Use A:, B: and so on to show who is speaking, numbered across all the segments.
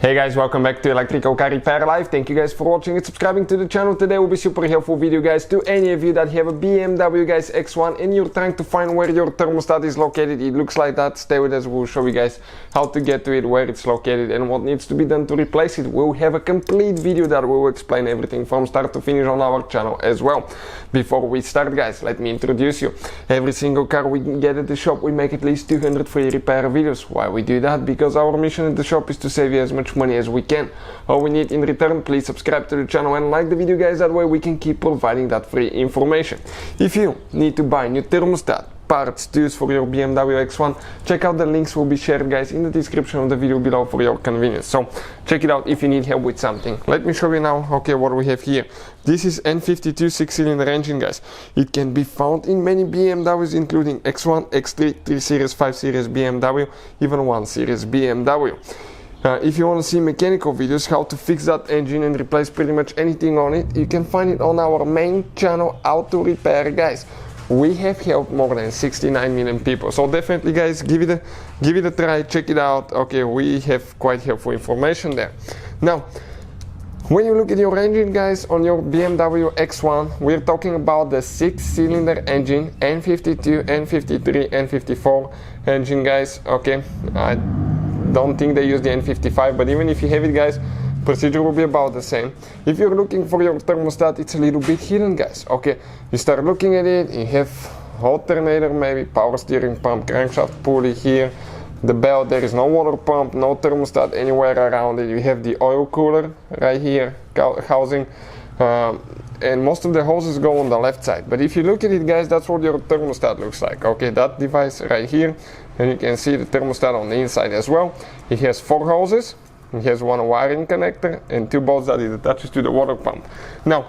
A: Hey guys, welcome back to Electrical Car Repair Live. Thank you guys for watching and subscribing to the channel. Today will be super helpful video guys to any of you that have a BMW guys X1 and you're trying to find where your thermostat is located. It looks like that. Stay with us, we'll show you guys how to get to it, where it's located and what needs to be done to replace it. We'll have a complete video that will explain everything from start to finish on our channel as well. Before we start guys, let me introduce you. Every single car we get at the shop, we make at least 200 free repair videos. Why we do that? Because our mission at the shop is to save you as much money as we can. All we need in return, please subscribe to the channel and like the video guys, that way we can keep providing that free information. If you need to buy new thermostat, parts to use for your BMW X1, check out the links will be shared guys in the description of the video below for your convenience. So check it out if you need help with something. Let me show you now what we have here. This is N52 6-cylinder engine guys. It can be found in many BMWs including X1, X3, 3 Series, 5 Series BMW, even 1 Series BMW. If you want to see mechanical videos how to fix that engine and replace pretty much anything on it, you can find it on our main channel, Auto Repair guys. We have helped more than 69 million people, so definitely guys give it a try, check it out. Okay, we have quite helpful information there. Now when you look at your engine guys on your BMW X1, we're talking about the 6-cylinder engine, N52, N53, N54 engine guys. Okay, I don't think they use the N55, but even if you have it guys, procedure will be about the same. If you're looking for your thermostat, it's a little bit hidden guys. Okay, you start looking at it, you have alternator, maybe power steering pump, crankshaft pulley here, the belt, there is no water pump, no thermostat anywhere around it. You have the oil cooler right here, housing, and most of the hoses go on the left side. But if you look at it guys, that's what your thermostat looks like. Okay, that device right here, and you can see the thermostat on the inside as well. It has 4 hoses, it has 1 wiring connector and 2 bolts that it attaches to the water pump. Now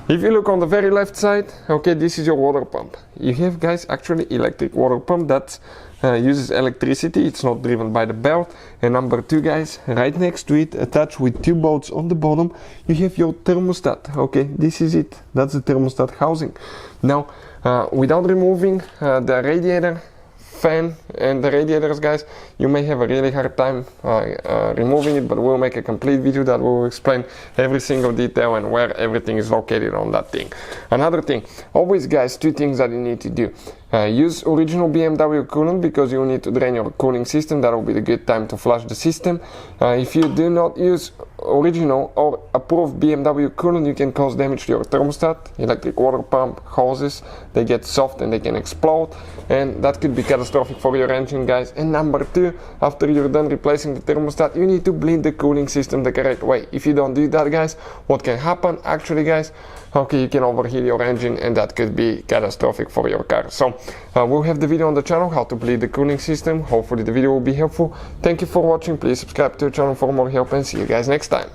A: if you look on the very left side, okay, this is your water pump. You have guys actually electric water pump that uses electricity, it's not driven by the belt. And number 2 guys, right next to it, attached with 2 bolts on the bottom, you have your thermostat. Okay, this is it, that's the thermostat housing. Now without removing the radiator, fan and the radiators guys, you may have a really hard time removing it, but we'll make a complete video that will explain every single detail and where everything is located on that thing. Another thing, always guys, 2 things that you need to do. Use original BMW coolant because you need to drain your cooling system. That will be the good time to flush the system. If you do not use original or approved BMW coolant, you can cause damage to your thermostat, electric water pump, hoses. They get soft and they can explode, and that could be catastrophic for your engine guys. And number 2, after you're done replacing the thermostat, you need to bleed the cooling system the correct way. If you don't do that guys, what can happen actually guys, okay, you can overheat your engine and that could be catastrophic for your car. So we'll have the video on the channel how to bleed the cooling system. Hopefully the video will be helpful. Thank you for watching. Please subscribe to the channel for more help and see you guys next time.